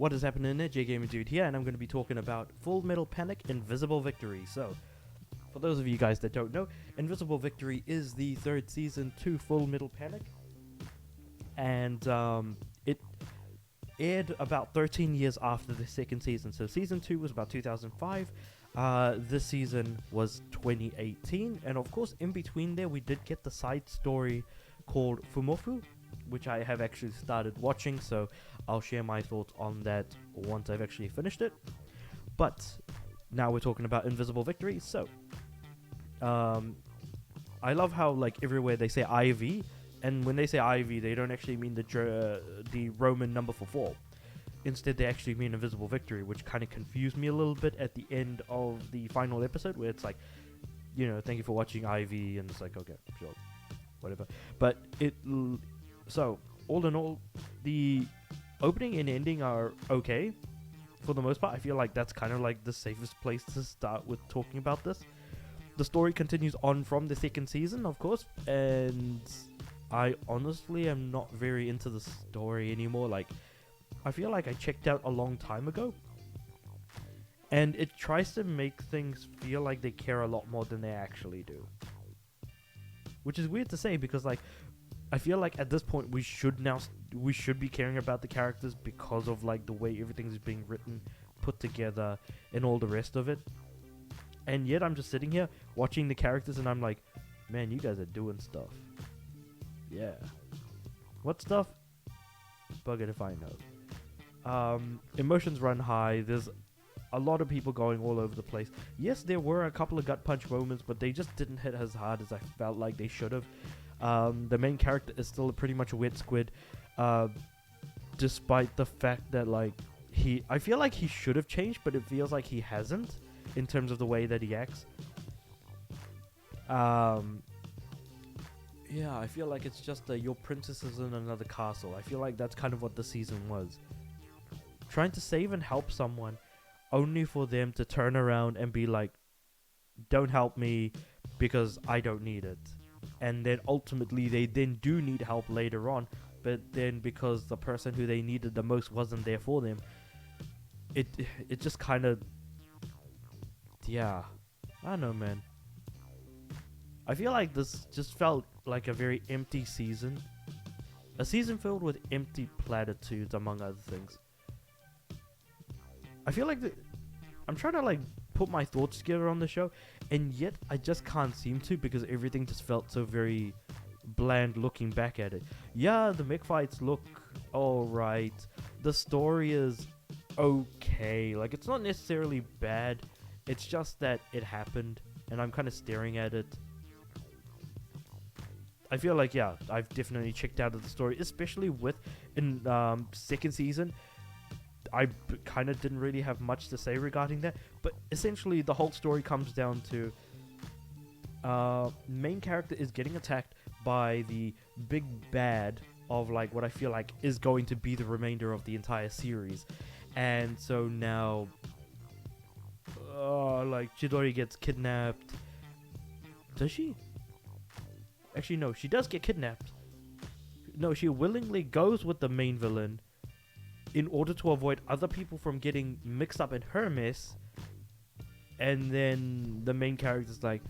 What is happening there? JGamer Dude here, and I'm going to be talking about Full Metal Panic Invisible Victory. So, for those of you guys that don't know, Invisible Victory is the third season to Full Metal Panic, and it aired about 13 years after the second season. So, season 2 was about 2005. This season was 2018, and of course, in between there, we did get the side story called Fumofu, which I have actually started watching, so I'll share my thoughts on that once I've actually finished it. But now we're talking about Invisible Victory. So I love how like everywhere they say IV, and when they say IV, they don't actually mean the Roman number for 4. Instead, they actually mean Invisible Victory, which kind of confused me a little bit at the end of the final episode, where it's like, you know, thank you for watching IV, and it's like, okay, sure, whatever. But so, all in all, the opening and ending are okay for the most part. I feel like that's kind of like the safest place to start with talking about this. The story continues on from the second season, of course, and I honestly am not very into the story anymore. Like, I feel like I checked out a long time ago, and it tries to make things feel like they care a lot more than they actually do. Which is weird to say, because like, I feel like at this point we should be caring about the characters because of like the way everything's being written, put together, and all the rest of it. And yet I'm just sitting here watching the characters and I'm like, man, you guys are doing stuff. Yeah. What stuff? Bugger if I know. Emotions run high. There's a lot of people going all over the place. Yes, there were a couple of gut punch moments, but they just didn't hit as hard as I felt like they should have. The main character is still pretty much a wet squid, despite the fact that like I feel like he should have changed, but it feels like he hasn't in terms of the way that he acts. Yeah, I feel like it's just your princess is in another castle. I feel like that's kind of what the season was. Trying to save and help someone, only for them to turn around and be like, don't help me because I don't need it. And then ultimately they then do need help later on, but then because the person who they needed the most wasn't there for them, it just kind of, yeah, I don't know, man. I feel like this just felt like a very empty season. A season filled with empty platitudes, among other things. I feel like I'm trying to like put my thoughts together on the show, and yet I just can't seem to, because everything just felt so very bland looking back at it. Yeah, the mech fights look alright. The story is okay. Like, it's not necessarily bad. It's just that it happened, and I'm kind of staring at it. I feel like, yeah, I've definitely checked out of the story, especially with in second season. I kind of didn't really have much to say regarding that, but essentially the whole story comes down to main character is getting attacked by the big bad of like what I feel like is going to be the remainder of the entire series. And so now like Chidori gets kidnapped. Does she? Actually no, she does get kidnapped. No, she willingly goes with the main villain in order to avoid other people from getting mixed up in her mess. And then the main character's like,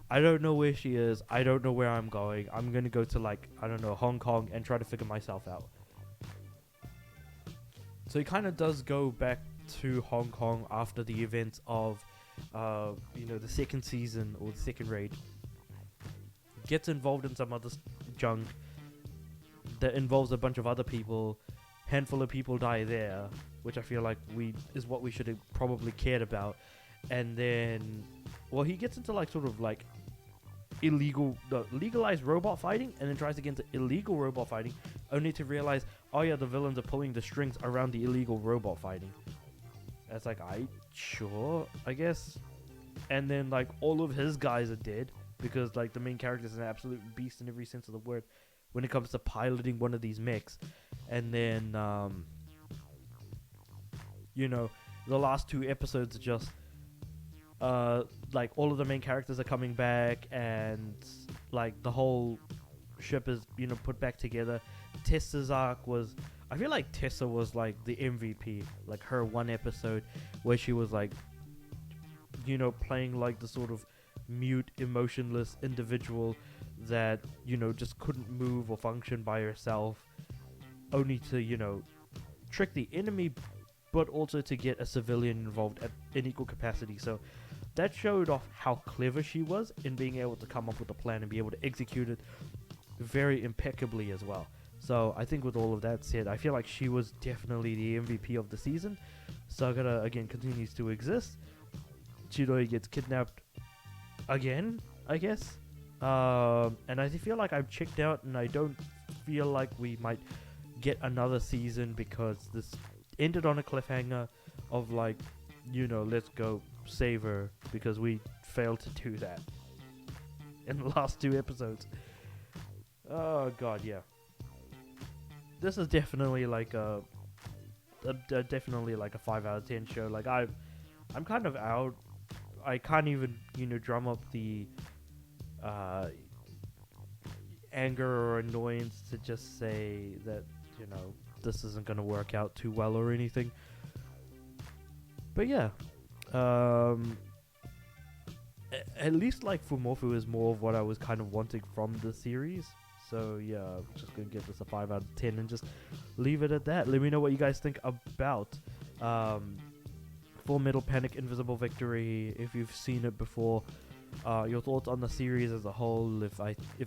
I don't know where she is. I don't know where I'm going. I'm going to go to like, I don't know, Hong Kong and try to figure myself out. So he kind of does go back to Hong Kong after the events of, the second season or the second raid. Gets involved in some other junk that involves a bunch of other people. Handful of people die there, which I feel like is what we should have probably cared about. And then, well, he gets into like sort of like legalized robot fighting, and then tries to get into illegal robot fighting, only to realize, oh yeah, the villains are pulling the strings around the illegal robot fighting. That's like, sure, I guess. And then like all of his guys are dead, because like the main character is an absolute beast in every sense of the word when it comes to piloting one of these mechs. And then, the last 2 episodes are just, like, all of the main characters are coming back, and, like, the whole ship is, put back together. Tessa's arc was I feel like Tessa was like the MVP. Like her one episode where she was like, playing like the sort of mute, emotionless individual that, just couldn't move or function by herself, only to, trick the enemy, but also to get a civilian involved in equal capacity. So that showed off how clever she was in being able to come up with a plan and be able to execute it very impeccably as well. So I think with all of that said, I feel like she was definitely the MVP of the season. Sagara, again, continues to exist. Chidori gets kidnapped again, I guess. And I feel like I've checked out, and I don't feel like we might get another season because this ended on a cliffhanger of like, let's go save her, because we failed to do that in the last 2 episodes. Oh god, yeah. This is definitely like definitely like a 5 out of 10 show. Like I'm kind of out. I can't even drum up the anger or annoyance to just say that this isn't gonna work out too well or anything. But yeah, at least like Fumoffu is more of what I was kind of wanting from the series. So yeah, I'm just gonna give this a 5 out of 10 and just leave it at that. Let me know what you guys think about Full Metal Panic Invisible Victory, if you've seen it before. Your thoughts on the series as a whole. If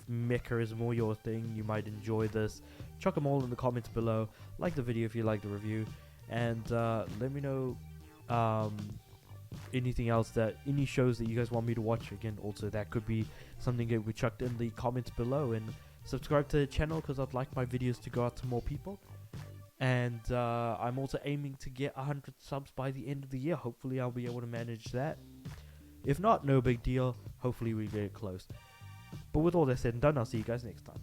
mecha is more your thing, you might enjoy this. Chuck them all in the comments below. Like the video if you like the review, and let me know anything else, any shows that you guys want me to watch. Again, also that could be something that we chucked in the comments below. And subscribe to the channel because I'd like my videos to go out to more people. And I'm also aiming to get 100 subs by the end of the year. Hopefully I'll be able to manage that. If not, no big deal. Hopefully we get close. But with all that said and done, I'll see you guys next time.